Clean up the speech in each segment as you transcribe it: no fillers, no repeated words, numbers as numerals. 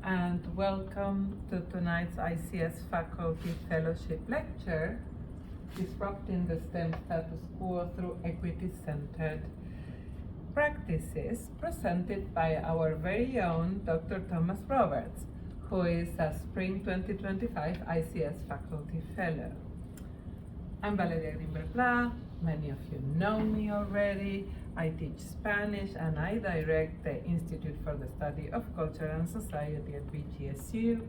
and welcome to tonight's ICS Faculty Fellowship Lecture, Disrupting the STEM Status Quo Through Equity-Centered Practices, presented by our very own Dr. Thomas Roberts, who is a Spring 2025 ICS Faculty Fellow. I'm Valeria Greenberg-Pla. Many of you know me already. I teach Spanish and I direct the Institute for the Study of Culture and Society at BGSU.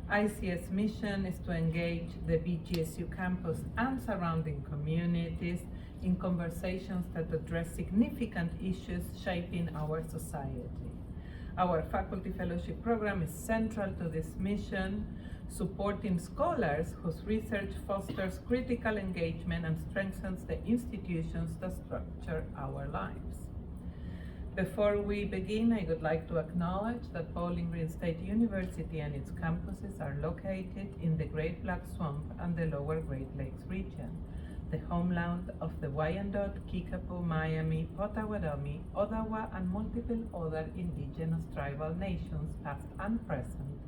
ICS mission is to engage the BGSU campus and surrounding communities in conversations that address significant issues shaping our society. Our faculty fellowship program is central to this mission, supporting scholars whose research fosters critical engagement and strengthens the institutions that structure our lives. Before we begin, I would like to acknowledge that Bowling Green State University and its campuses are located in the Great Black Swamp and the Lower Great Lakes region, the homeland of the Wyandot, Kickapoo, Miami, Potawatomi, Ottawa, and multiple other indigenous tribal nations, past and present,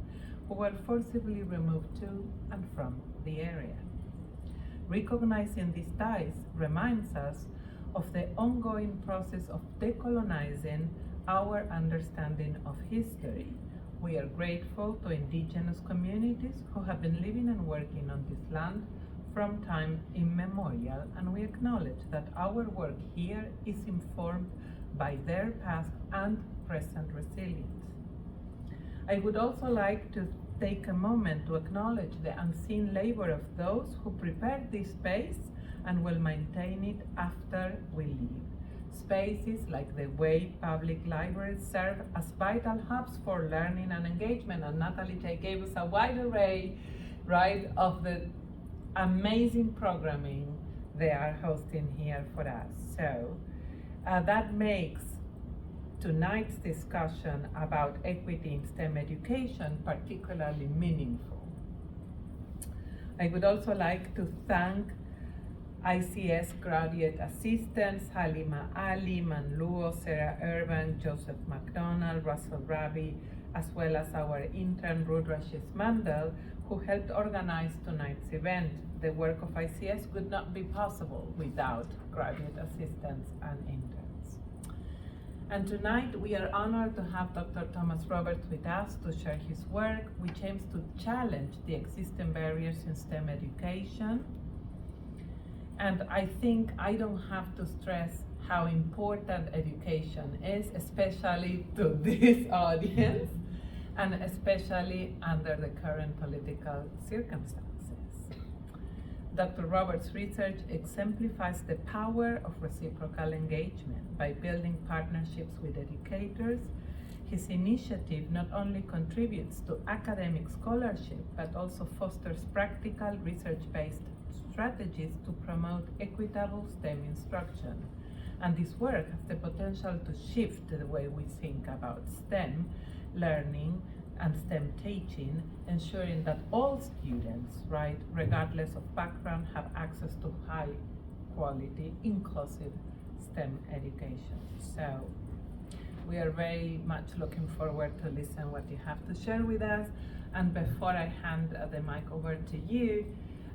who were forcibly removed to and from the area. Recognizing these ties reminds us of the ongoing process of decolonizing our understanding of history. We are grateful to indigenous communities who have been living and working on this land from time immemorial, and we acknowledge that our work here is informed by their past and present resilience. I would also like to take a moment to acknowledge the unseen labor of those who prepared this space and will maintain it after we leave. Spaces like the way public libraries serve as vital hubs for learning and engagement, and Natalie J. gave us a wide array, right, of the amazing programming they are hosting here for us. So that makes tonight's discussion about equity in STEM education particularly meaningful. I would also like to thank ICS graduate assistants Halima Ali, Man Luo, Sarah Irvine, Joseph McDonald, Russell Rabi, as well as our intern Rudrashis Mandel, who helped organize tonight's event. The work of ICS would not be possible without graduate assistants and interns. And tonight we are honored to have Dr. Thomas Roberts with us to share his work, which aims to challenge the existing barriers in STEM education. And I think I don't have to stress how important education is, especially to this audience, and especially under the current political circumstances. Dr. Roberts' research exemplifies the power of reciprocal engagement by building partnerships with educators. His initiative not only contributes to academic scholarship, but also fosters practical research-based strategies to promote equitable STEM instruction. And this work has the potential to shift the way we think about STEM learning and STEM teaching, ensuring that all students, right, regardless of background, have access to high quality, inclusive STEM education. So we are very much looking forward to listen what you have to share with us. And before I hand the mic over to you,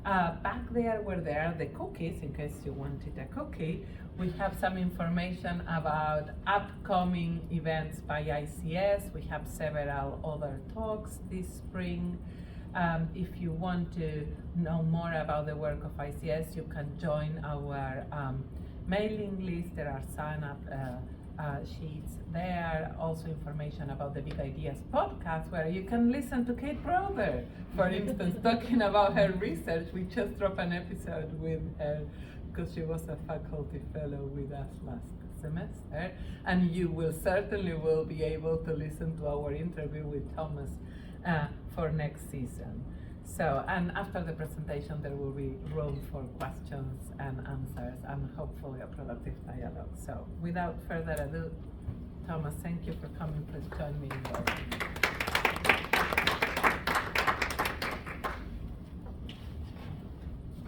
back there where there are the cookies, in case you wanted a cookie, we have some information about upcoming events by ICS. We have several other talks this spring. If you want to know more about the work of ICS, you can join our mailing list. There are sign-up sheets there. Also information about the Big Ideas podcast, where you can listen to Kate Brother, for instance, talking about her research. We just dropped an episode with her because she was a faculty fellow with us last semester, and you will certainly be able to listen to our interview with Thomas for next season. So, and after the presentation, there will be room for questions and answers and hopefully a productive dialogue. So, without further ado, Thomas, thank you for coming. Please join me in welcoming.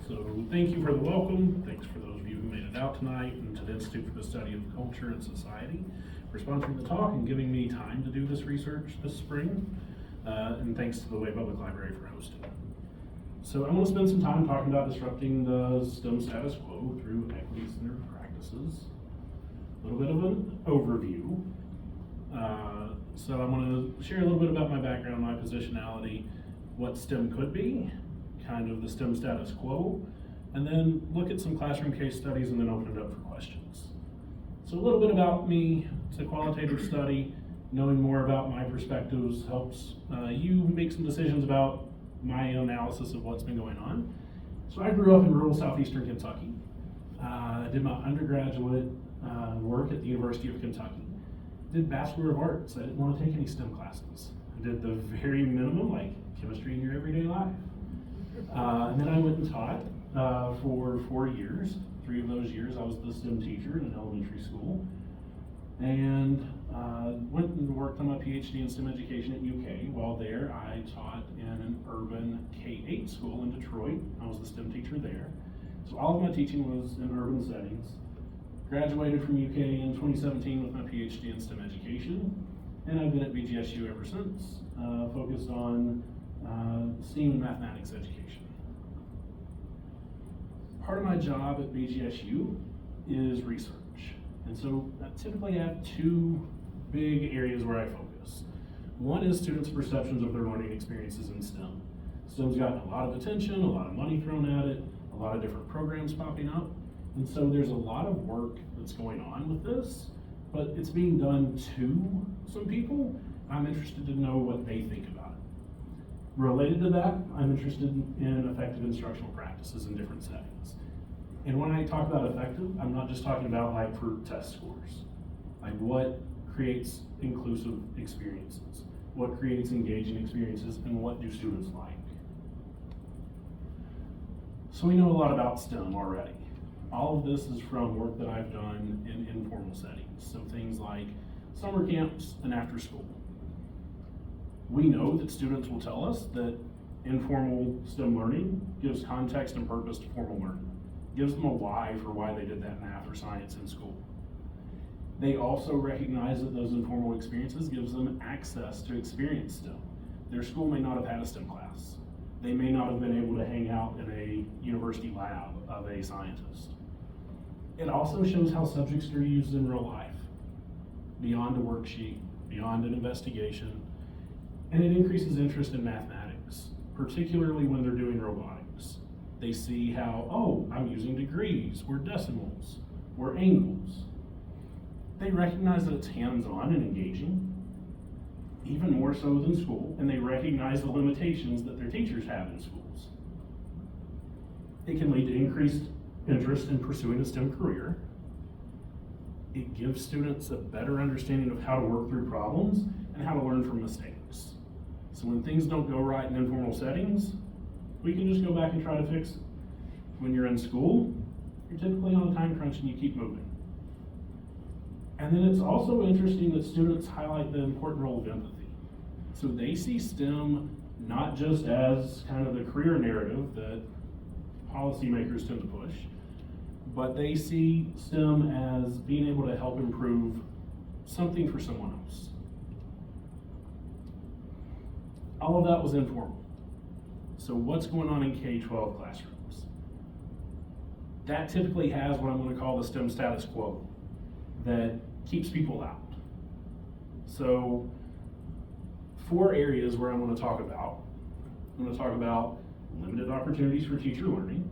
So, thank you for the welcome. Thanks for those of you who made it out tonight, and to the Institute for the Study of Culture and Society for sponsoring the talk and giving me time to do this research this spring. and thanks to the Way Public Library for hosting. So I'm going to spend some time talking about disrupting the STEM status quo through equity-centered practices. A little bit of an overview. So I'm going to share a little bit about my background, my positionality, what STEM could be, kind of the STEM status quo, and then look at some classroom case studies and then open it up for questions. So a little bit about me. It's a qualitative study. Knowing more about my perspectives helps you make some decisions about my analysis of what's been going on. So I grew up in rural southeastern Kentucky. I did my undergraduate work at the University of Kentucky. Did Bachelor of Arts. I didn't want to take any STEM classes. I did the very minimum, like chemistry in your everyday life. And then I went and taught for 4 years. 3 of those years I was the STEM teacher in an elementary school. And went and worked on my PhD in STEM education at UK. While there, I taught in an urban K-8 school in Detroit. I was the STEM teacher there. So all of my teaching was in urban settings. Graduated from UK in 2017 with my PhD in STEM education. And I've been at BGSU ever since, focused on STEAM and mathematics education. Part of my job at BGSU is research. And so I typically have 2 big areas where I focus. One is students' perceptions of their learning experiences in STEM. STEM's gotten a lot of attention, a lot of money thrown at it, a lot of different programs popping up. And so there's a lot of work that's going on with this, but it's being done to some people. I'm interested to know what they think about it. Related to that, I'm interested in effective instructional practices in different settings. And when I talk about effective, I'm not just talking about like for test scores. Like what creates inclusive experiences? What creates engaging experiences, and what do students like? So we know a lot about STEM already. All of this is from work that I've done in informal settings. So things like summer camps and after school. We know that students will tell us that informal STEM learning gives context and purpose to formal learning. Gives them a why for why they did that math or science in school. They also recognize that those informal experiences gives them access to experience STEM. Their school may not have had a STEM class. They may not have been able to hang out in a university lab of a scientist. It also shows how subjects are used in real life, beyond a worksheet, beyond an investigation, and it increases interest in mathematics, particularly when they're doing robotics. They see how, oh, I'm using degrees, or decimals, or angles. They recognize that it's hands-on and engaging, even more so than school, and they recognize the limitations that their teachers have in schools. It can lead to increased interest in pursuing a STEM career. It gives students a better understanding of how to work through problems and how to learn from mistakes. So when things don't go right in informal settings, we can just go back and try to fix it. When you're in school, you're typically on a time crunch and you keep moving. And then it's also interesting that students highlight the important role of empathy. So they see STEM not just as kind of the career narrative that policymakers tend to push, but they see STEM as being able to help improve something for someone else. All of that was informal. So what's going on in K-12 classrooms? That typically has what I'm going to call the STEM status quo that keeps people out. So 4 areas where I'm going to talk about. I'm going to talk about limited opportunities for teacher learning,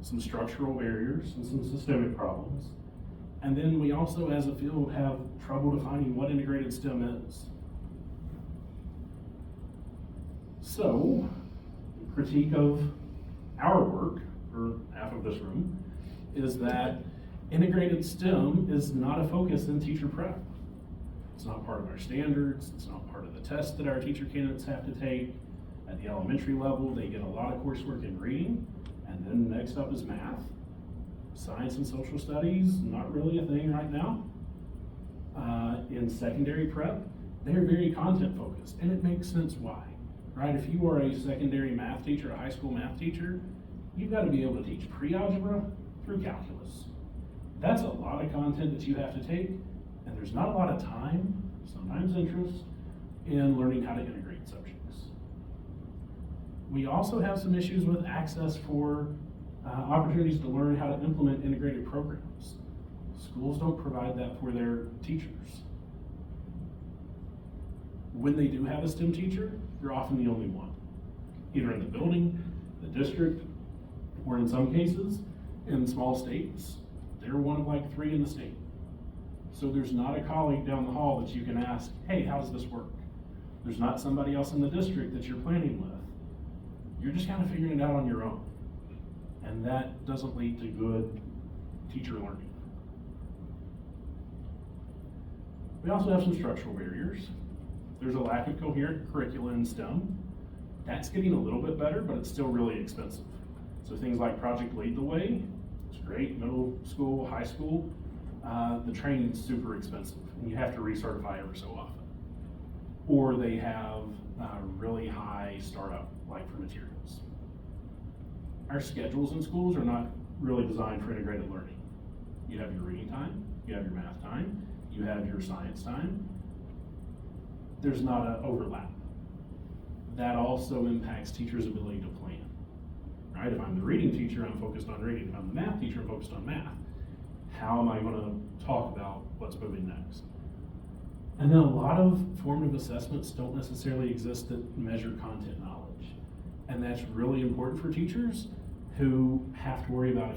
some structural barriers and some systemic problems. And then we also, as a field, have trouble defining what integrated STEM is. So, critique of our work, or half of this room, is that integrated STEM is not a focus in teacher prep. It's not part of our standards, it's not part of the tests that our teacher candidates have to take. At the elementary level, they get a lot of coursework in reading, and then next up is math. Science and social studies, not really a thing right now. In secondary prep, they're very content focused, and it makes sense why, right? If you are a secondary math teacher, a high school math teacher, you've got to be able to teach pre-algebra through calculus. That's a lot of content that you have to take, and there's not a lot of time, sometimes interest, in learning how to integrate subjects. We also have some issues with access for opportunities to learn how to implement integrated programs. Schools don't provide that for their teachers. When they do have a STEM teacher, they're often the only one, either in the building, the district, or in some cases, in small states, they're one of like 3 in the state. So there's not a colleague down the hall that you can ask, hey, how does this work? There's not somebody else in the district that you're planning with. You're just kind of figuring it out on your own. And that doesn't lead to good teacher learning. We also have some structural barriers. There's a lack of coherent curricula in STEM. That's getting a little bit better, but it's still really expensive. So things like Project Lead the Way, it's great, middle school, high school. The training's super expensive, and you have to recertify every so often. Or they have really high startup, like for materials. Our schedules in schools are not really designed for integrated learning. You have your reading time, you have your math time, you have your science time. There's not an overlap. That also impacts teachers' ability to plan. Right? If I'm the reading teacher, I'm focused on reading. If I'm the math teacher, I'm focused on math. How am I going to talk about what's moving next? And then a lot of formative assessments don't necessarily exist that measure content knowledge. And that's really important for teachers who have to worry about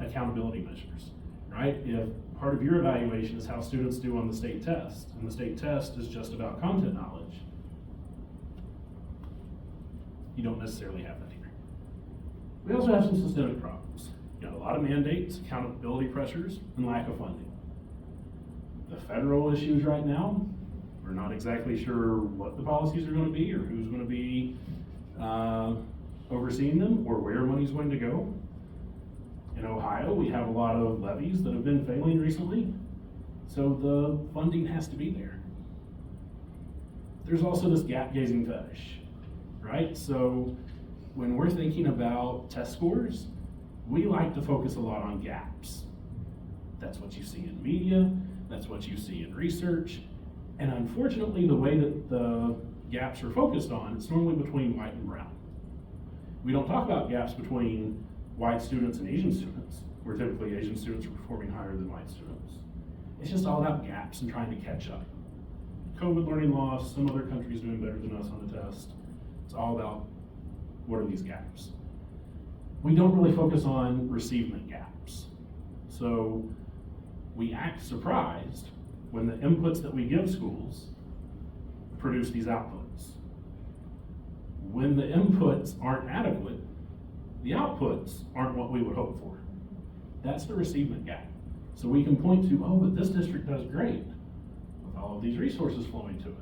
accountability measures, right? If part of your evaluation is how students do on the state test, and the state test is just about content knowledge, you don't necessarily have that here. We also have some systemic problems. You got a lot of mandates, accountability pressures, and lack of funding. The federal issues right now, we're not exactly sure what the policies are going to be or who's going to be overseeing them or where money's going to go. In Ohio, we have a lot of levies that have been failing recently, so the funding has to be there. There's also this gap-gazing fetish, right? So when we're thinking about test scores, we like to focus a lot on gaps. That's what you see in media, that's what you see in research, and unfortunately the way that the gaps are focused on, it's normally between white and brown. We don't talk about gaps between white students and Asian students, where typically Asian students are performing higher than white students. It's just all about gaps and trying to catch up. COVID learning loss, some other countries doing better than us on the test. It's all about what are these gaps. We don't really focus on receivement gaps. So we act surprised when the inputs that we give schools produce these outputs. When the inputs aren't adequate, the outputs aren't what we would hope for. That's the receivement gap. So we can point to, oh, but this district does great with all of these resources flowing to it.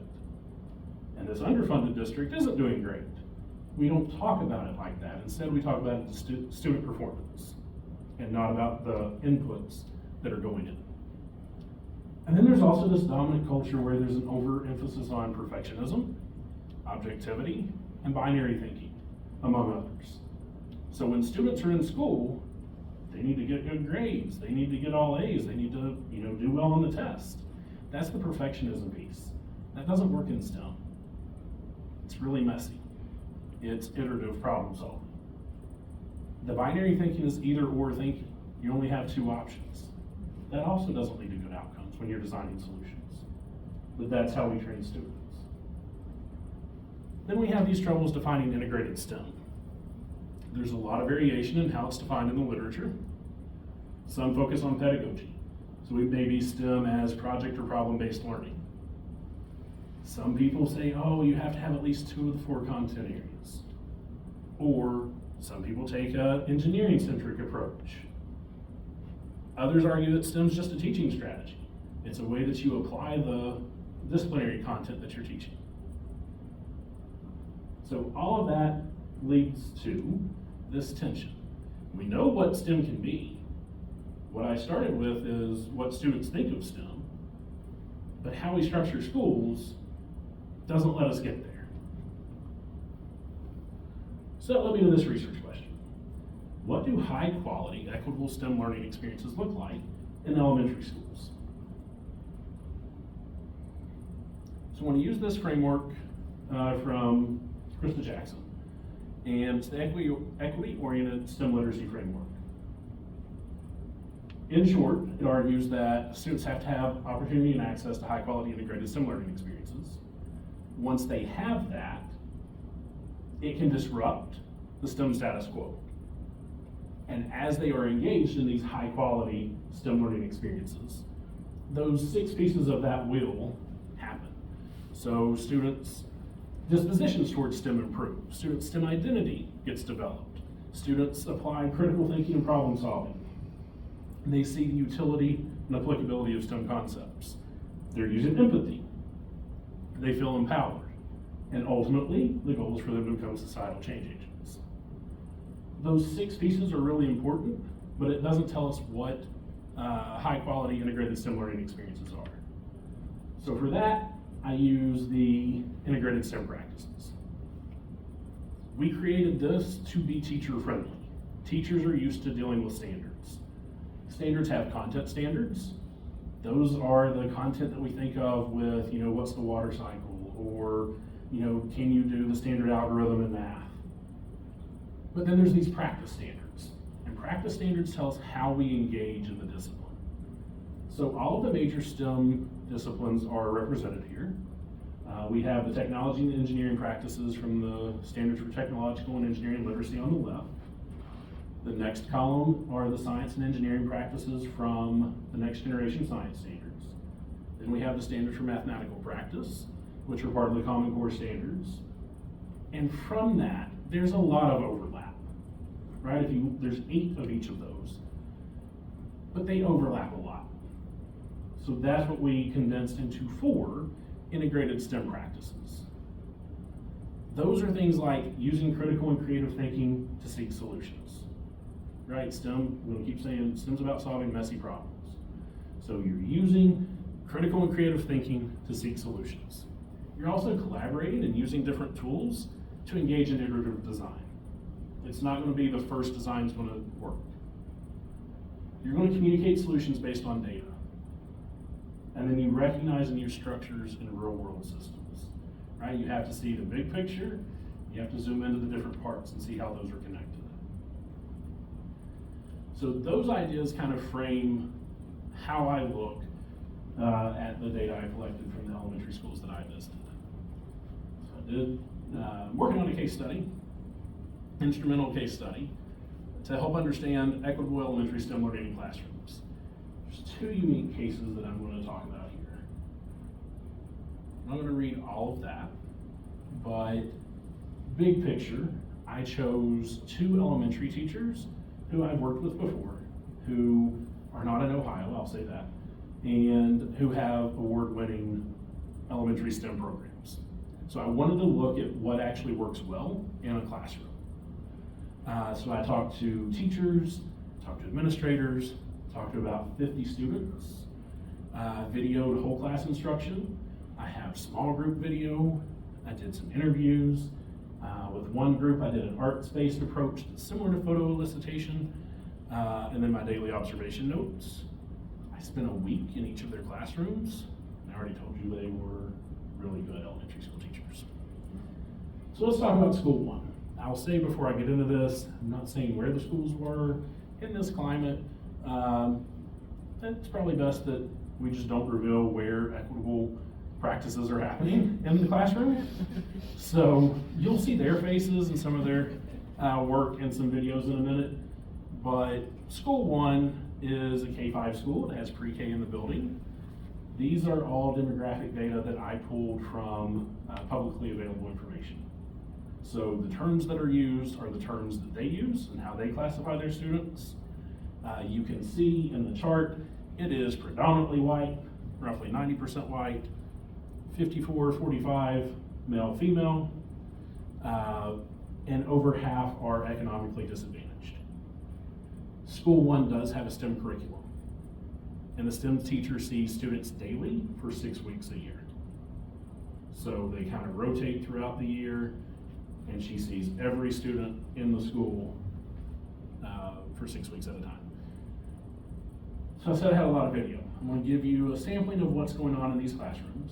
And this underfunded district isn't doing great. We don't talk about it like that. Instead, we talk about it as student performance and not about the inputs that are going in. And then there's also this dominant culture where there's an overemphasis on perfectionism, objectivity, and binary thinking, among others. So when students are in school, they need to get good grades, they need to get all A's, they need to, do well on the test. That's the perfectionism piece. That doesn't work in STEM. It's really messy. It's iterative problem solving. The binary thinking is either or thinking. You only have 2 options. That also doesn't lead to good outcomes when you're designing solutions. But that's how we train students. Then we have these troubles defining integrated STEM. There's a lot of variation in how it's defined in the literature. Some focus on pedagogy. So we maybe STEM as project or problem-based learning. Some people say, oh, you have to have at least 2 of the 4 content areas. Or some people take an engineering-centric approach. Others argue that STEM is just a teaching strategy. It's a way that you apply the disciplinary content that you're teaching. So all of that leads to this tension. We know what STEM can be. What I started with is what students think of STEM, but how we structure schools doesn't let us get there. So that led me to this research question. What do high quality, equitable STEM learning experiences look like in elementary schools? So I want to use this framework from Krista Jackson, and it's the equity-oriented STEM literacy framework. In short, it argues that students have to have opportunity and access to high-quality integrated STEM learning experiences. Once they have that, it can disrupt the STEM status quo. And as they are engaged in these high-quality STEM learning experiences, those 6 pieces of that wheel happen. So students' dispositions towards STEM improve. Students' STEM identity gets developed. Students apply critical thinking and problem solving. And they see the utility and applicability of STEM concepts. They're using empathy. They feel empowered. And ultimately, the goal is for them to become societal change agents. Those 6 pieces are really important, but it doesn't tell us what high quality integrated STEM learning experiences are. So for that, I use the integrated STEM practices. We created this to be teacher friendly. Teachers are used to dealing with standards. Standards have content standards. Those are the content that we think of with, what's the water cycle, or, can you do the standard algorithm in math? But then there's these practice standards. And practice standards tell us how we engage in the discipline. So all of the major STEM disciplines are represented here. We have the technology and engineering practices from the Standards for Technological and Engineering Literacy on the left. The next column are the science and engineering practices from the Next Generation Science Standards. Then we have the Standards for Mathematical Practice, which are part of the Common Core Standards. And from that, there's a lot of overlap, right? There's 8 of each of those, but they overlap a lot. So that's what we condensed into 4 integrated STEM practices. Those are things like using critical and creative thinking to seek solutions, right? STEM, we're gonna keep saying STEM's about solving messy problems. So you're using critical and creative thinking to seek solutions. You're also collaborating and using different tools to engage in iterative design. It's not gonna be the first design's gonna work. You're gonna communicate solutions based on data. And then you recognize and use structures in real world systems, right? You have to see the big picture, you have to zoom into the different parts and see how those are connected. So those ideas kind of frame how I look at the data I collected from the elementary schools that I visited. So I'm working on a case study, instrumental case study, to help understand equitable elementary STEM learning in classrooms. There's 2 unique cases that I'm going to talk about here. I'm not going to read all of that, but big picture, I chose 2 elementary teachers who I've worked with before, who are not in Ohio, I'll say that, and who have award-winning elementary STEM programs. So I wanted to look at what actually works well in a classroom. So I talked to teachers, talked to administrators, talked to about 50 students, videoed whole class instruction. I have small group video. I did some interviews. With one group, I did an arts-based approach that's similar to photo elicitation, and then my daily observation notes. I spent a week in each of their classrooms. I already told you they were really good elementary school teachers. So let's talk about school 1. I'll say before I get into this, I'm not saying where the schools were in this climate. It's probably best that we just don't reveal where equitable practices are happening in the classroom. So you'll see their faces and some of their work in some videos in a minute. But school 1 is a K-5 school. It has pre-K in the building. These are all demographic data that I pulled from publicly available information. So the terms that are used are the terms that they use and how they classify their students. You can see in the chart, it is predominantly white, roughly 90% white, 54-45 male, female, and over half are economically disadvantaged. School 1 does have a STEM curriculum, and the STEM teacher sees students daily for 6 weeks a year. So they kind of rotate throughout the year, and she sees every student in the school for 6 weeks at a time. So I said I had a lot of video. I'm going to give you a sampling of what's going on in these classrooms,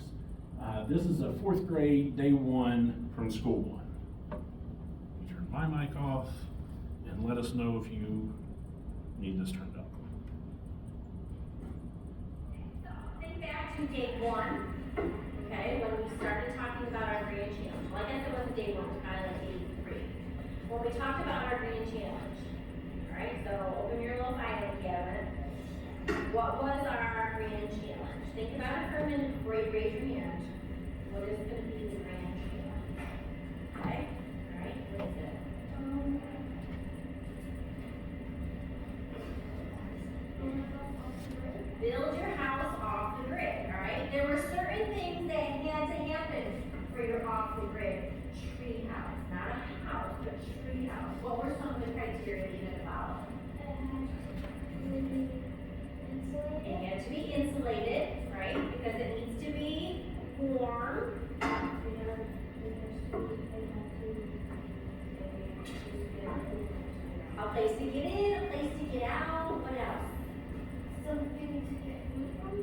This is a 4th grade, day 1 from school 1. Turn my mic off and let us know if you need this turned up. Think back to day 1, okay, when we started talking about our grand challenge. Well, I guess it wasn't day 1, it was kind of like day 3. When we talked about our grand challenge, all right, so open your little filing cabinet. What was our grand challenge? Think about it for a minute before you raise your hand. What is going to be the grand challenge? Okay, all right, what is it? Build your house off the grid, all right? There were certain things that had to happen for your off the grid tree house. Not a house, but tree house. What were some of the criteria you had to follow? It had to be insulated, right? Because it needs to be warm. A place to get in, a place to get out. What else? Something to get food from?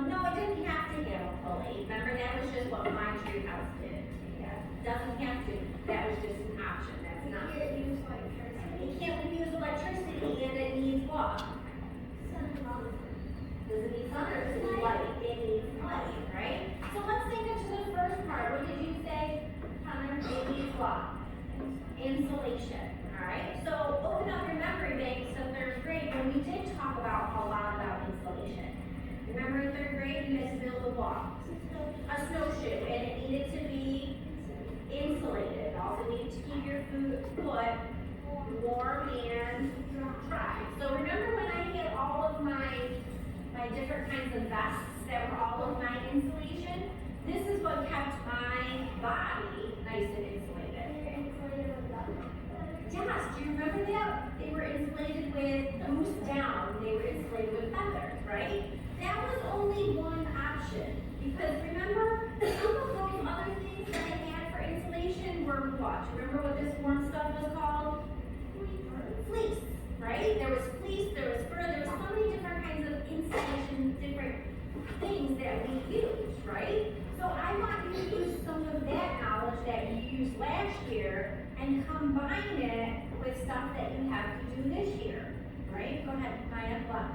No, it didn't have to have a pulley. Remember, that was just what my tree house did. Yeah. Doesn't have to. That was just an option. That's not. It can't use electricity. It can't use electricity, and it needs what? Does it need sun or does it need light? It needs light, right? So let's think of to the first part. What did you say, Connor? It needs what? Insulation. Alright? So open up your memory banks to 3rd grade when we did talk about a lot about insulation. Remember in 3rd grade you had to build a what? A snowshoe, and it needed to be insulated. It also needed to keep your foot warm and dry. So remember when I had all of my different kinds of vests that were all of my insulation? This is what kept my body nice and insulated. Yes, do you remember that? They were insulated with goose down. They were insulated with feathers, right? That was only one option. Because remember, some of those other things that I had for insulation were what? Remember what this warm stuff was called? Fleece, right? There was fleece, there was fur, there was so many different kinds of insulation, different things that we used, right? So I want you to use some of that knowledge that you used last year and combine it with stuff that you have to do this year, right? Go ahead, Maya, what?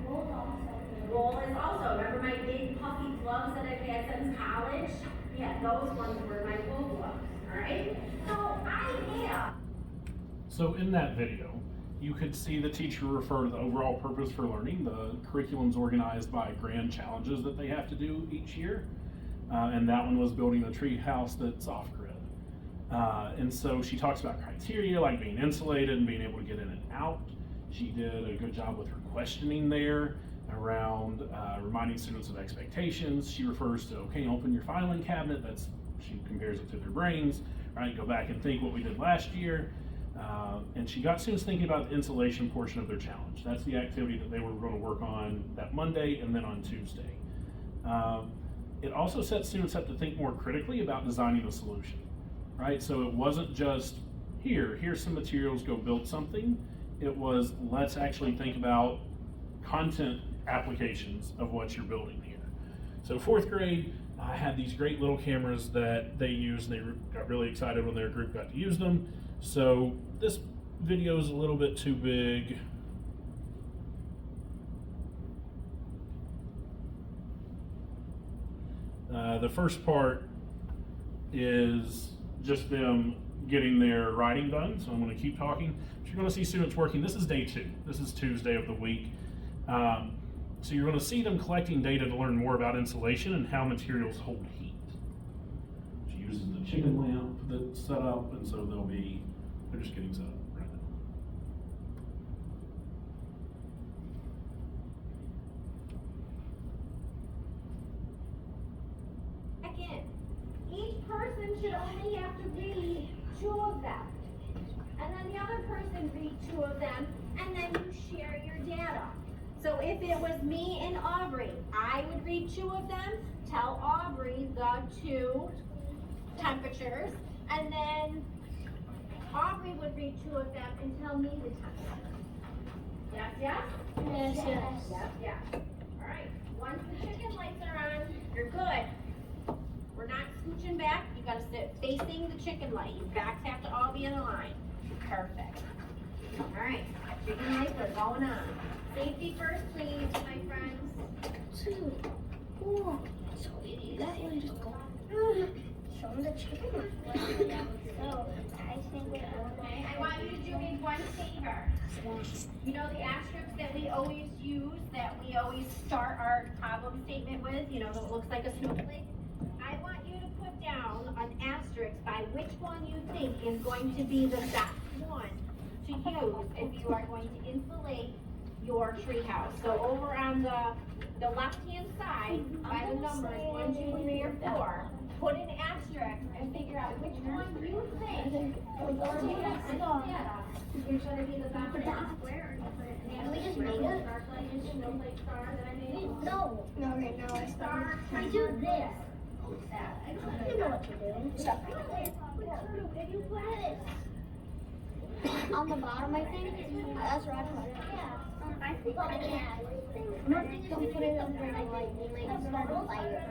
Wool also. Wool is also, remember my big puffy gloves that I've had since college? Yeah, those ones were my wool gloves, all right? So I have. So in that video, you could see the teacher refer to the overall purpose for learning. The curriculum's organized by grand challenges that they have to do each year. And that one was building a tree house that's off-grid. And so she talks about criteria like being insulated and being able to get in and out. She did a good job with her questioning there around reminding students of expectations. She refers to, okay, open your filing cabinet. She compares it to their brains, right? Go back and think what we did last year. And she got students thinking about the insulation portion of their challenge. That's the activity that they were going to work on that Monday and then on Tuesday. It also set students up to think more critically about designing a solution, right? So it wasn't just, here's some materials, go build something. It was, let's actually think about content applications of what you're building here. So 4th grade, I had these great little cameras that they used, and they got really excited when their group got to use them. So this video is a little bit too big. The first part is just them getting their writing done, so I'm going to keep talking. But you're going to see students working. This is day 2. This is Tuesday of the week. So you're going to see them collecting data to learn more about insulation and how materials hold heat. She uses the chicken lamp that's set up, and so they're just getting set up right now. Again, each person should only have to read 2 of them. And then the other person read 2 of them, and then you share your data. So if it was me and Aubrey, I would read 2 of them, tell Aubrey the 2 temperatures, and then Aubrey would read 2 of them and tell me the temperature. Yes, yes? Yes, yes. Yes, yes. All right. once the chicken lights are on, you're good. We're not scooching back, you gotta sit facing the chicken light. Your backs have to all be in a line. Perfect. Alright, chicken lights are going on. Safety first, please, my friends. 2. Cool. So that one just go. Show them the chicken. So I think we're Okay, I want you to do me one favor. You know the asterisk that we always use, that we always start our problem statement with, you know, that looks like a snowflake? I want you to put down an asterisk by which one you think is going to be the best one to use if you are going to insulate your treehouse. So over on the left-hand side, by the numbers 1, 2, 3, or 4, put an asterisk and figure out which one you think is going to be the best one. Can we just make it? No. No, right now I start. I do this. You know what you're doing. Stop. If you put it on the bottom, I think. That's right. I think I can. Don't put it under the light. It might start a fire.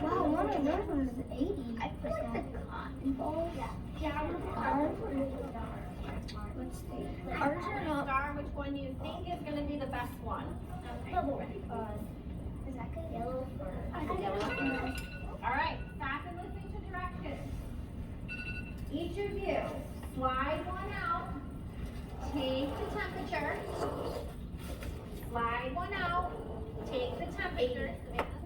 Wow, one of those is 80%. I put the cotton balls. Let's see. Ours are not. Star, which one do you think is going to be the best one? Is that good? Yellow for All right, stop and listen to directions. Each of you, slide one out, take the temperature. Slide one out, take the temperature.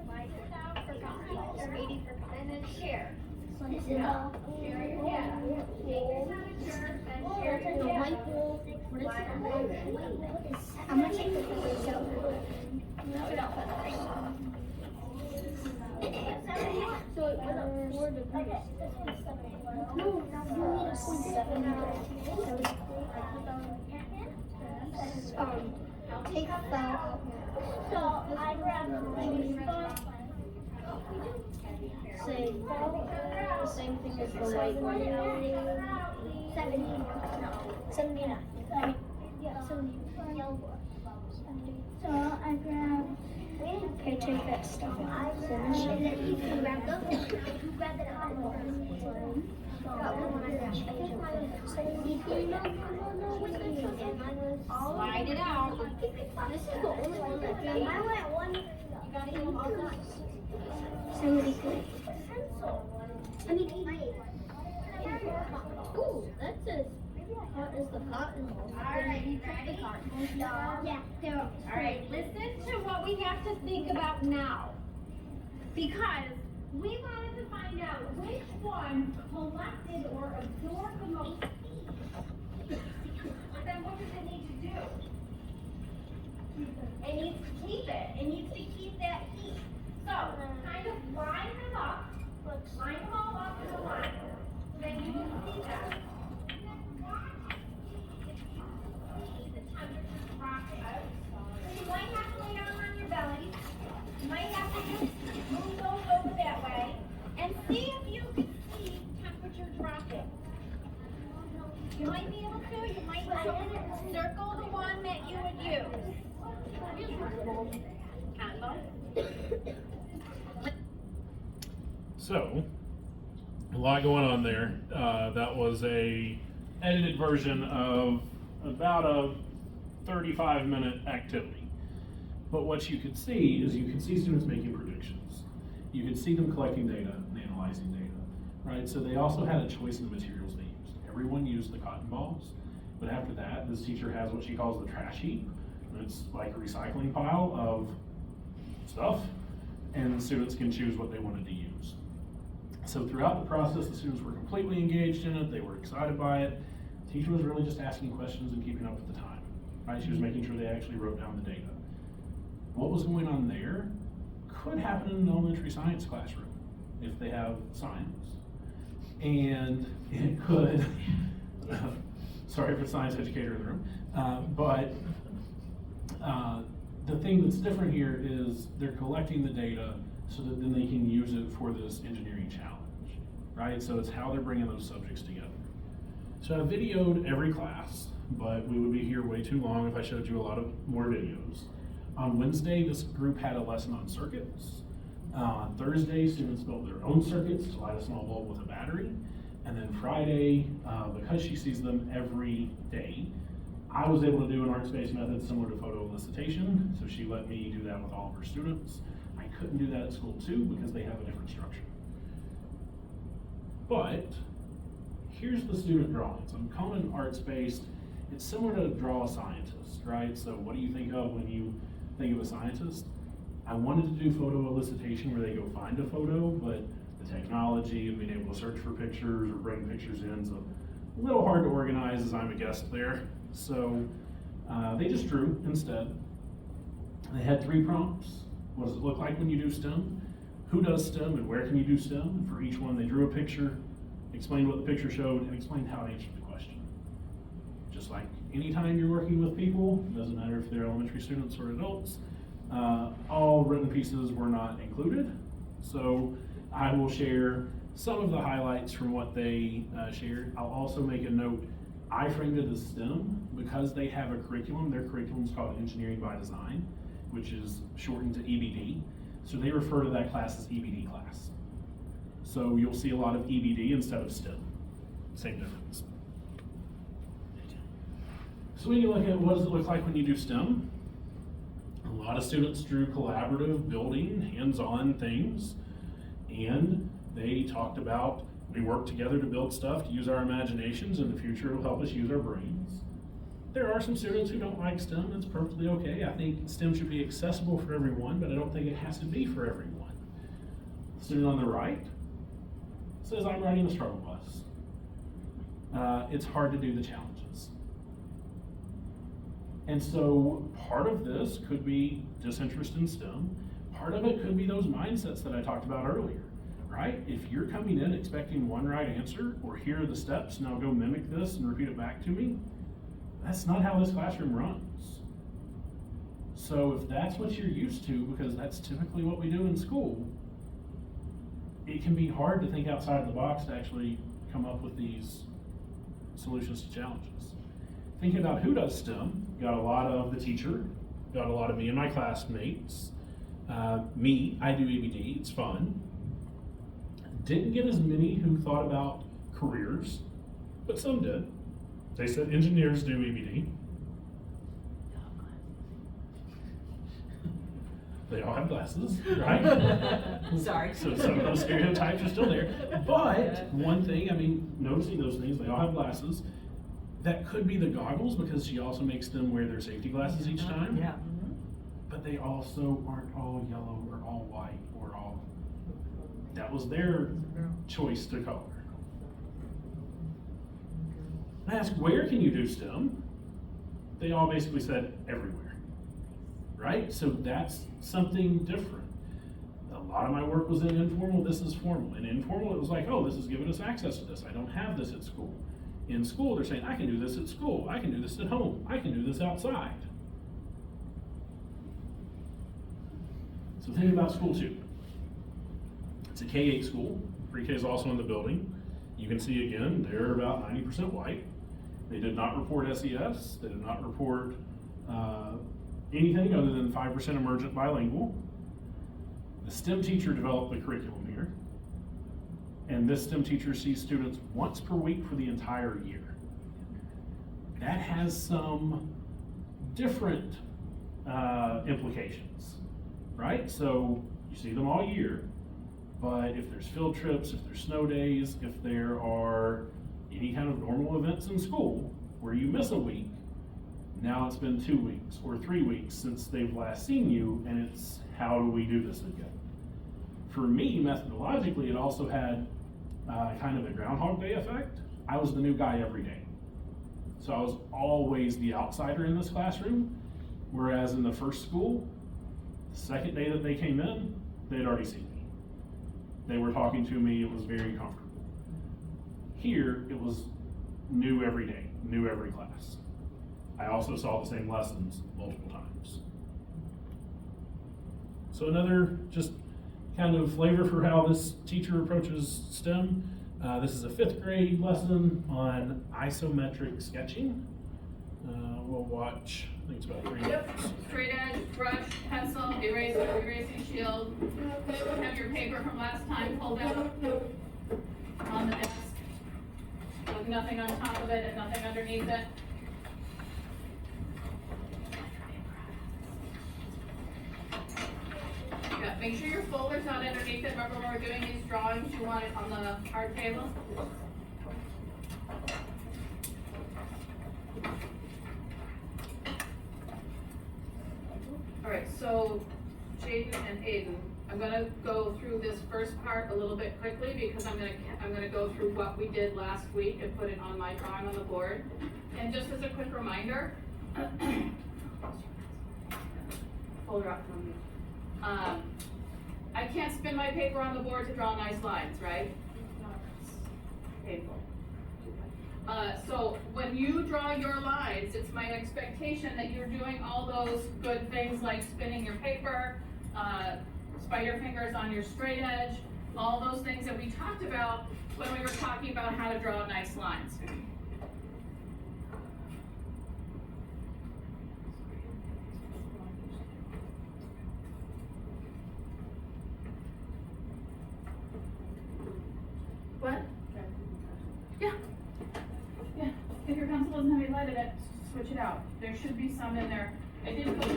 Slide it out for coffee, or 80 for coffee. And then share. This is all. Share your data. Take your temperature, then share your The data. white ball. What is this? I'm gonna take the picture. So it went up 4 degrees. No, you need a 7. Take that. So I grabbed say the same thing as the white one. 79. Yeah, 79. So I grabbed. Okay, take that stuff out. Finish it. You can grab them. You grab it out. Slide it out. This is the only one that I went 1. You gotta get them all done. 73. I mean, 88. Ooh, that's as hot as the cotton ball. Alright, you ready? Yeah, they're Alright, listen to what we have to think about now. Because we wanted to find out which one collected or absorbed the most heat. But then what does it need to do? It needs to keep it. It needs to keep that heat. So, kind of line them up. Line them all up in a line. Then you will see that. The temperature dropping. So you might have to lay down on your belly. You might have to just move those over that way. And see if you can see temperature dropping. You might be able to. You might circle the one that you would use. Combo. So, a lot going on there. That was a edited version of about a 35-minute activity. But what you could see is you could see students making predictions. You could see them collecting data and analyzing data, right? So they also had a choice in the materials they used. Everyone used the cotton balls, but after that, this teacher has what she calls the trash heap. And it's like a recycling pile of stuff, and students can choose what they wanted to use. So throughout the process, the students were completely engaged in it. They were excited by it. The teacher was really just asking questions and keeping up with the time, right? She was making sure they actually wrote down the data. What was going on there could happen in an elementary science classroom if they have science. And it could, sorry for the science educator in the room, but the thing that's different here is they're collecting the data so that then they can use it for this engineering challenge, right? So it's how they're bringing those subjects together. So I videoed every class but we would be here way too long if I showed you a lot of more videos. On Wednesday, this group had a lesson on circuits. On Thursday, students built their own circuits to light a small bulb with a battery. And then Friday, because she sees them every day, I was able to do an art space method similar to photo elicitation, so she let me do that with all of her students. I couldn't do that at school too because they have a different structure. But here's the student drawings. I'm calling it art-based. It's similar to draw a scientist, right? So what do you think of when you think of a scientist? I wanted to do photo elicitation where they go find a photo, but the technology and being able to search for pictures or bring pictures in is a little hard to organize as I'm a guest there. So they just drew instead. They had 3 prompts. What does it look like when you do STEM? Who does STEM and where can you do STEM? And for each one, they drew a picture, explained what the picture showed, and explained how to answer the question. Just like anytime you're working with people, doesn't matter if they're elementary students or adults, all written pieces were not included. So I will share some of the highlights from what they shared. I'll also make a note, I framed it as STEM because they have a curriculum. Their curriculum is called Engineering by Design, which is shortened to EBD. So they refer to that class as EBD class. So you'll see a lot of EBD instead of STEM. Same difference. So when you look at what does it look like when you do STEM, a lot of students drew collaborative, building, hands-on things, and they talked about we work together to build stuff, to use our imaginations. In the future, it'll help us use our brains. There are some students who don't like STEM. That's perfectly okay. I think STEM should be accessible for everyone, but I don't think it has to be for everyone. The student on the right says, I'm riding a struggle bus. It's hard to do the challenges. And so part of this could be disinterest in STEM. Part of it could be those mindsets that I talked about earlier, right? If you're coming in expecting one right answer, or here are the steps, now go mimic this and repeat it back to me, that's not how this classroom runs. So if that's what you're used to, because that's typically what we do in school, it can be hard to think outside the box to actually come up with these solutions to challenges. Thinking about who does STEM, got a lot of the teacher, got a lot of me and my classmates. Me, I do EBD, it's fun. Didn't get as many who thought about careers, but some did. They said engineers do EBD. They all have glasses, right? Sorry. So some of those stereotypes are still there. But one thing, I mean, noticing those things, they all have glasses. That could be the goggles because she also makes them wear their safety glasses each time. Yeah. But they also aren't all yellow or all white or all, that was their choice to color. I asked, where can you do STEM? They all basically said everywhere, right? So that's something different. A lot of my work was in informal, this is formal. In informal, it was like, oh, this is giving us access to this. I don't have this at school. In school, they're saying, I can do this at school. I can do this at home. I can do this outside. So think about school too. It's a K-8 school. Pre-K is also in the building. You can see again, they're about 90% white. They did not report SES. They did not report anything other than 5% emergent bilingual. The STEM teacher developed the curriculum here. And this STEM teacher sees students once per week for the entire year. That has some different implications, right? So you see them all year, but if there's field trips, if there's snow days, if there are any kind of normal events in school where you miss a week, now it's been 2 weeks or 3 weeks since they've last seen you, and it's how do we do this again? For me, methodologically, it also had kind of a Groundhog Day effect. I was the new guy every day. So I was always the outsider in this classroom, whereas in the first school, the second day that they came in, they'd already seen me. They were talking to me, it was very comfortable. Here, it was new every day, new every class. I also saw the same lessons multiple times. So another just kind of flavor for how this teacher approaches STEM. This is a 5th grade lesson on isometric sketching. We'll watch, I think it's about 3 Yep, minutes. straight edge, brush, pencil, eraser, erasing shield. Have your paper from last time pulled out on the desk with nothing on top of it and nothing underneath it. Yeah, make sure your folder's not underneath it. Remember when we're doing these drawings, you want it on the hard table? Alright, so Jaden and Aiden, I'm gonna go through this first part a little bit quickly because I'm gonna go through what we did last week and put it on my drawing on the board. And just as a quick reminder, folder up from me. I can't spin my paper on the board to draw nice lines, right? Painful. So when you draw your lines, it's my expectation that you're doing all those good things like spinning your paper, spider fingers on your straight edge, all those things that we talked about when we were talking about how to draw nice lines. What? Yeah. Yeah, if your pencil doesn't have any lead in it, switch it out. There should be some in there. I did put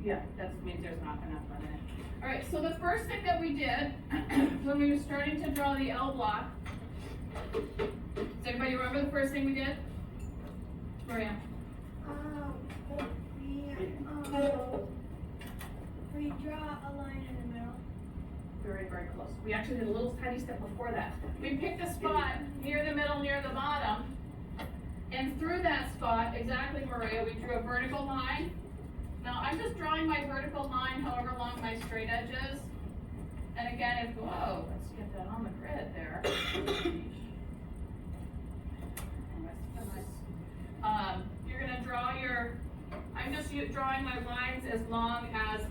yeah, that means there's not enough lead in it. All right, so the first thing that we did when we were starting to draw the L block, does anybody remember the first thing we did? Maria? We draw a line in the middle. Very, very close. We actually did a little tiny step before that. We picked a spot near the middle, near the bottom, and through that spot, exactly, Maria, we drew a vertical line. Now, I'm just drawing my vertical line however long my straight edge is. And again, if, whoa, let's get that on the grid there. You're gonna draw your, I'm just drawing my lines as long as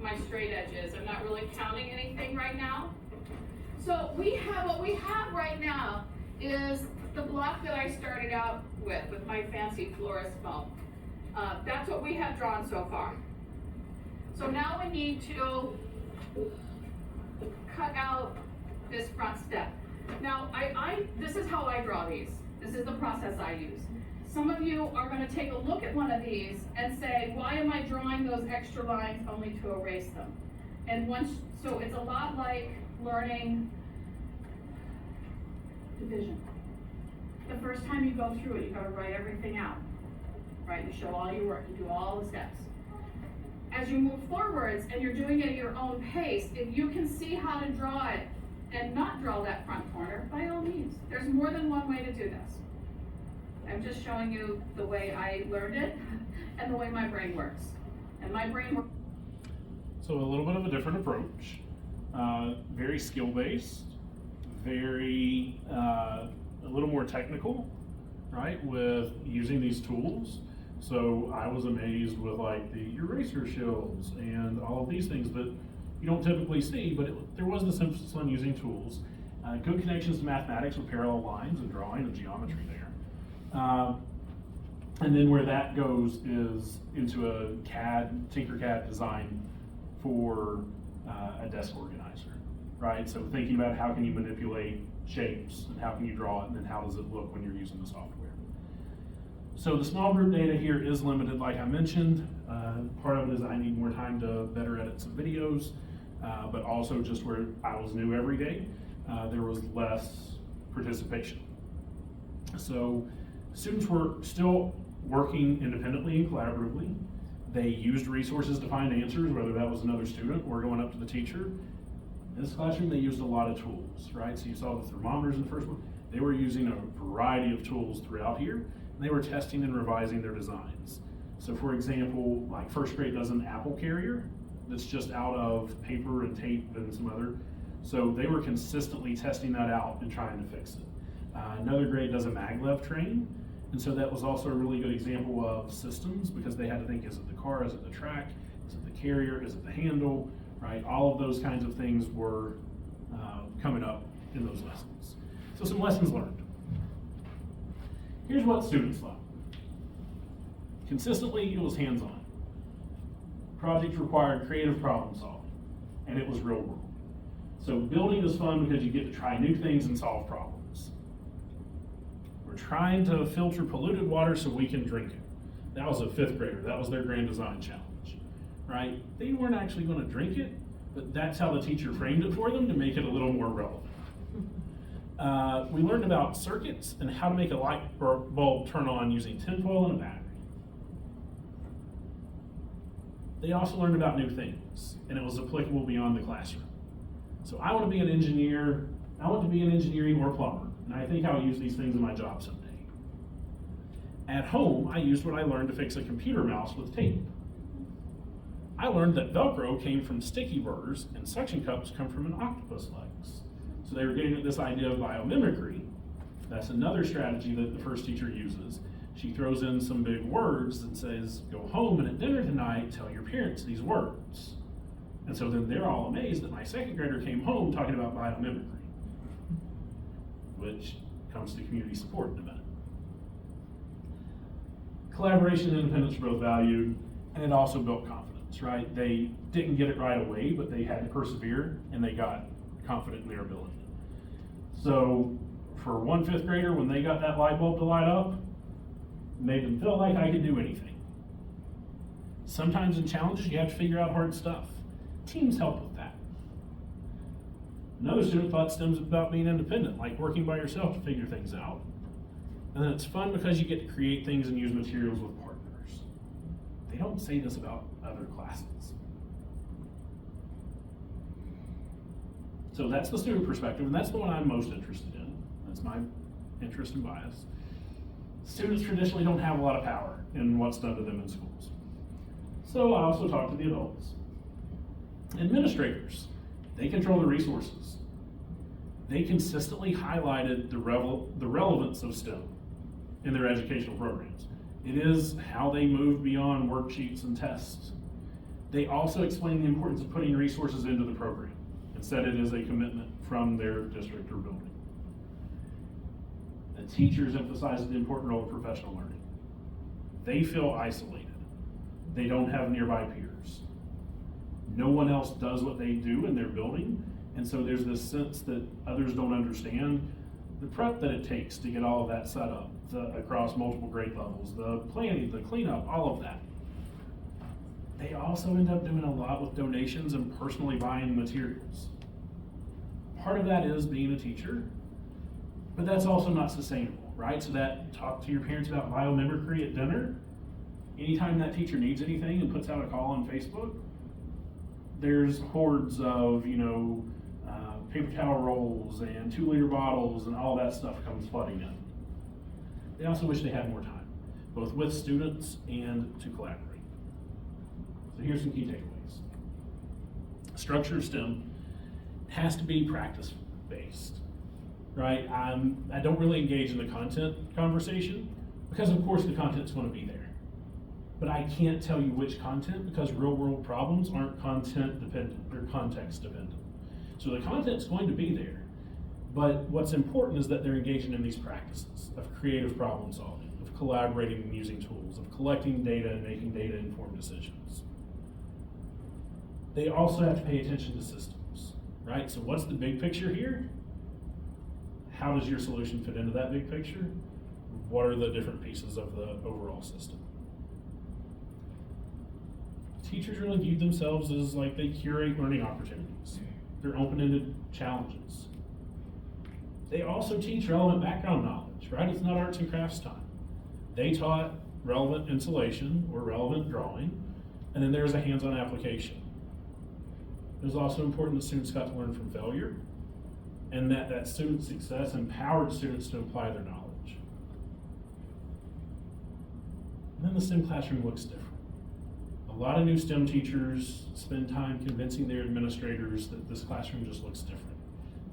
my straight edge is. I'm not really counting anything right now. So what we have right now is the block that I started out with my fancy florist foam. That's what we have drawn so far. So now we need to cut out this front step. Now, this is how I draw these. This is the process I use. Some of you are going to take a look at one of these and say, why am I drawing those extra lines only to erase them? And so it's a lot like learning division. The first time you go through it, you got to write everything out, right? You show all your work, you do all the steps. As you move forwards and you're doing it at your own pace, if you can see how to draw it and not draw that front corner, by all means. There's more than one way to do this. I'm just showing you the way I learned it and the way my brain works. And my brain works. So a little bit of a different approach, very skill-based, very, a little more technical, right, with using these tools. So I was amazed with like the eraser shields and all of these things that you don't typically see, but there was this emphasis on using tools. Good connections to mathematics with parallel lines and drawing and geometry there. And then where that goes is into a Tinkercad design for a desk organizer, right? So thinking about how can you manipulate shapes and how can you draw it and then how does it look when you're using the software. So the small group data here is limited, like I mentioned. Part of it is I need more time to better edit some videos, but also just where I was new every day, there was less participation. So students were still working independently and collaboratively. They used resources to find answers, whether that was another student or going up to the teacher. In this classroom, they used a lot of tools, right? So you saw the thermometers in the first one. They were using a variety of tools throughout here, and they were testing and revising their designs. So for example, like first grade does an apple carrier that's just out of paper and tape and some other. So they were consistently testing that out and trying to fix it. Another grade does a maglev train, and so that was also a really good example of systems because they had to think, is it the car, is it the track, is it the carrier, is it the handle, right? All of those kinds of things were coming up in those lessons. So some lessons learned. Here's what students thought. Consistently, it was hands-on. Projects required creative problem solving, and it was real world. So building is fun because you get to try new things and solve problems. We're trying to filter polluted water so we can drink it. That was a 5th grader. That was their grand design challenge, right? They weren't actually going to drink it, but that's how the teacher framed it for them to make it a little more relevant. We learned about circuits and how to make a light bulb turn on using tinfoil and a battery. They also learned about new things, and it was applicable beyond the classroom. So I want to be an engineer. I want to be an engineering or plumber, and I think I'll use these things in my job someday. At home, I used what I learned to fix a computer mouse with tape. I learned that Velcro came from sticky burrs and suction cups come from an octopus legs. So they were getting at this idea of biomimicry. That's another strategy that the first teacher uses. She throws in some big words and says, go home and at dinner tonight, tell your parents these words. And so then they're all amazed that my 2nd grader came home talking about biomimicry, which comes to community support in a minute. Collaboration and independence were both valued, and it also built confidence, right? They didn't get it right away, but they had to persevere, and they got confident in their ability. So for one 5th grader, when they got that light bulb to light up, made them feel like I could do anything. Sometimes in challenges, you have to figure out hard stuff. Teams help with that. Another student thought STEM's about being independent, like working by yourself to figure things out. And then it's fun because you get to create things and use materials with partners. They don't say this about other classes. So that's the student perspective, and that's the one I'm most interested in. That's my interest and bias. Students traditionally don't have a lot of power in what's done to them in schools. So I also talked to the adults. Administrators, they control the resources. They consistently highlighted the relevance of STEM in their educational programs. It is how they move beyond worksheets and tests. They also explain the importance of putting resources into the program and said it is a commitment from their district or building. The teachers emphasize the important role of professional learning. They feel isolated. They don't have nearby peers. No one else does what they do in their building, and so there's this sense that others don't understand the prep that it takes to get all of that set up across multiple grade levels, the planning, the cleanup, all of that. They also end up doing a lot with donations and personally buying materials. Part of that is being a teacher, but that's also not sustainable, right? So that talk to your parents about biomimicry at dinner. Anytime that teacher needs anything and puts out a call on Facebook, there's hordes of, paper towel rolls and 2-liter bottles and all that stuff comes flooding in. They also wish they had more time, both with students and to collaborate. So here's some key takeaways. Structure of STEM has to be practice-based, right? I don't really engage in the content conversation because of course the content's going to be there. But I can't tell you which content because real world problems aren't content dependent, they're context dependent. So the content's going to be there, but what's important is that they're engaging in these practices of creative problem solving, of collaborating and using tools, of collecting data and making data informed decisions. They also have to pay attention to systems, right? So what's the big picture here? How does your solution fit into that big picture? What are the different pieces of the overall system? Teachers really view themselves as like they curate learning opportunities. They're open-ended challenges. They also teach relevant background knowledge, right? It's not arts and crafts time. They taught relevant installation or relevant drawing, and then there's a hands-on application. It was also important that students got to learn from failure, and that student success empowered students to apply their knowledge. And then the STEM classroom looks different. A lot of new STEM teachers spend time convincing their administrators that this classroom just looks different.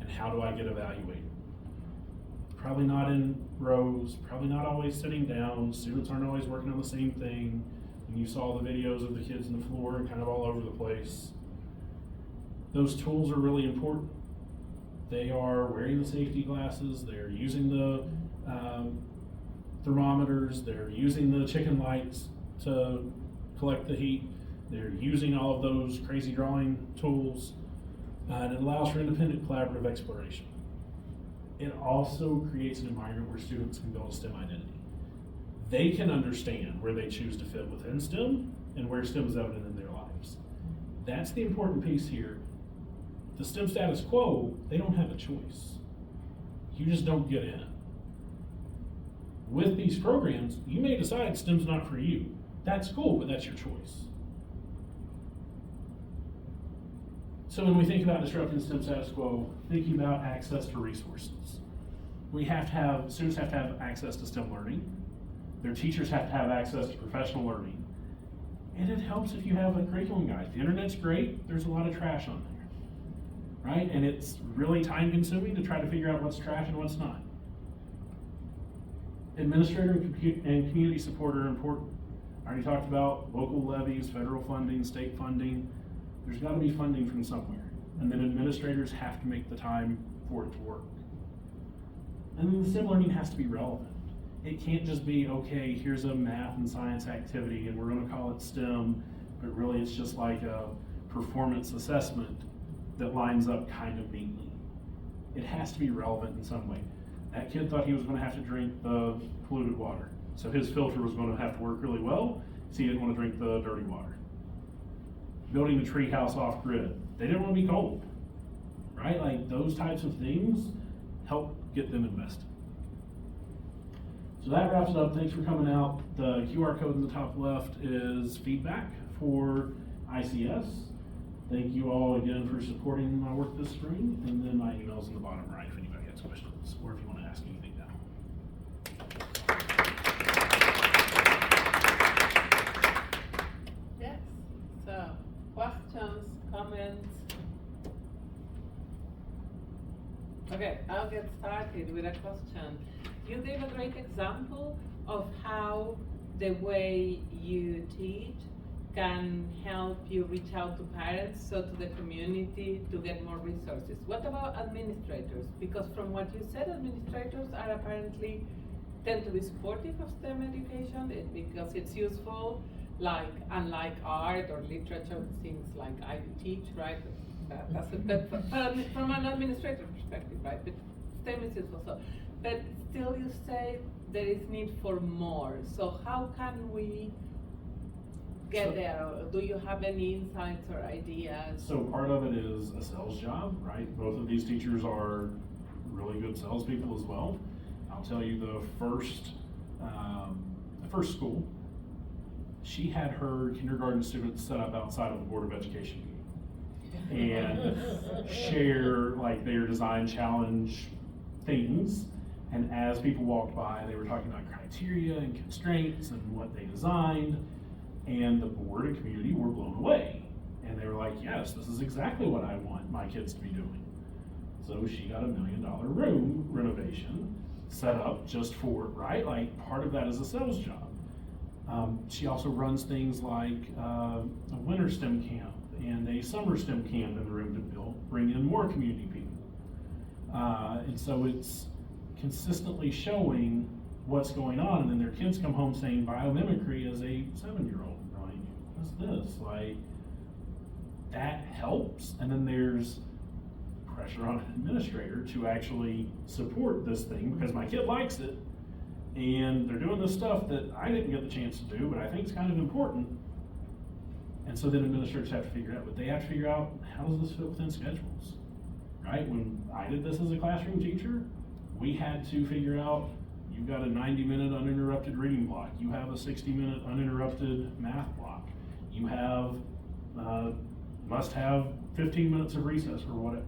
And how do I get evaluated? Probably not in rows, probably not always sitting down. Students aren't always working on the same thing. And you saw the videos of the kids on the floor and kind of all over the place. Those tools are really important. They are wearing the safety glasses, they're using the thermometers, they're using the chicken lights to collect the heat, they're using all of those crazy drawing tools, and it allows for independent collaborative exploration. It also creates an environment where students can build a STEM identity. They can understand where they choose to fit within STEM and where STEM is evident in their lives. That's the important piece here. The STEM status quo, they don't have a choice. You just don't get in. With these programs, you may decide STEM's not for you. That's cool, but that's your choice. So when we think about disrupting STEM status quo, thinking about access to resources. Students have to have access to STEM learning. Their teachers have to have access to professional learning. And it helps if you have a curriculum guide. The internet's great, there's a lot of trash on there, right? And it's really time consuming to try to figure out what's trash and what's not. Administrator and community support are important. I already talked about local levies, federal funding, state funding. There's gotta be funding from somewhere. And then administrators have to make the time for it to work. And then the STEM learning has to be relevant. It can't just be, okay, here's a math and science activity and we're gonna call it STEM, but really it's just like a performance assessment that lines up kind of neatly. It has to be relevant in some way. That kid thought he was gonna have to drink the polluted water. So his filter was gonna have to work really well, so he didn't wanna drink the dirty water. Building a tree house off grid, they didn't wanna be cold, right? Like those types of things help get them invested. So that wraps it up. Thanks for coming out. The QR code in the top left is feedback for ICS. Thank you all again for supporting my work this spring. And then my email's in the bottom right if anybody has questions or if you want to ask anything now. Yes, so questions, comments? Okay, I'll get started with a question. You gave a great example of how the way you teach can help you reach out to parents, so to the community, to get more resources. What about administrators? Because from what you said, administrators are apparently tend to be supportive of STEM education because it's useful, like unlike art or literature, things like I teach, right? But from an administrative perspective, right? But STEM is useful. So, but still you say there is need for more. So how can we get there? Do you have any insights or ideas? So part of it is a sales job, right? Both of these teachers are really good salespeople as well. I'll tell you the first school, she had her kindergarten students set up outside of the Board of Education meeting and share like their design challenge things. And as people walked by, they were talking about criteria and constraints and what they designed. And the board and community were blown away. And they were like, yes, this is exactly what I want my kids to be doing. So she got $1 million room renovation set up just for it, right? Like part of that is a sales job. She also runs things like a winter STEM camp and a summer STEM camp in the room to bring in more community people. And so it's consistently showing what's going on, and then their kids come home saying biomimicry as a 7-year-old. Like, what's this? Like, that helps. And then there's pressure on an administrator to actually support this thing because my kid likes it, and they're doing this stuff that I didn't get the chance to do, but I think it's kind of important. And so then administrators have to figure it out, but they have to figure out, how does this fit within schedules, right? When I did this as a classroom teacher, we had to figure out, you've got a 90-minute uninterrupted reading block. You have a 60-minute uninterrupted math block. You have, must have 15 minutes of recess or whatever.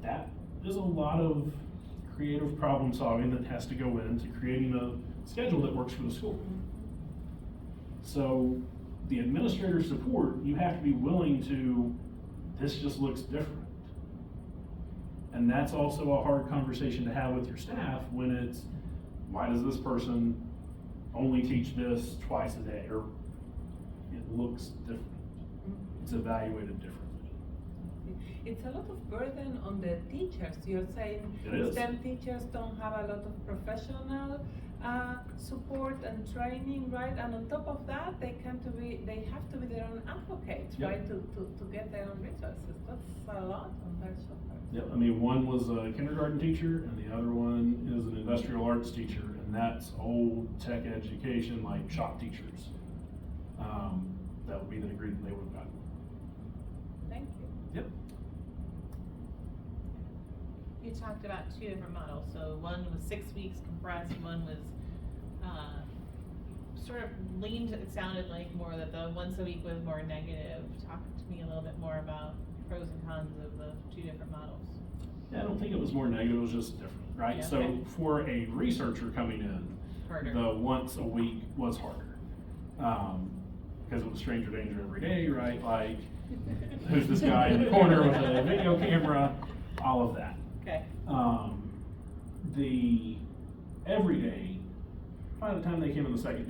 That is a lot of creative problem solving that has to go into creating a schedule that works for the school. So the administrator support, you have to be willing to, this just looks different. And that's also a hard conversation to have with your staff when it's, why does this person only teach this twice a day? Or it looks different. It's evaluated differently. It's a lot of burden on the teachers. You're saying It is. STEM teachers don't have a lot of professional support and training, right? And on top of that, they have to be their own advocates, Yep. right? To get their own resources. That's a lot on their shoulders. Yep, I mean, one was a kindergarten teacher and the other one is an industrial arts teacher, and that's old tech education, like shop teachers. That would be the degree that they would have gotten. Thank you. Yep. You talked about two different models, so one was 6 weeks compressed, one was, sort of leaned, it sounded like more that the once a week was more negative. Talk to me a little bit more about pros and cons of the two different models. Yeah, I don't think it was more negative, it was just different, right? Yeah, So okay. for a researcher coming in, Harder. the once a week was harder. Because it was stranger danger every day, right? Like, who's this guy in the corner with a video camera, all of that. Okay. The everyday, by the time they came in the second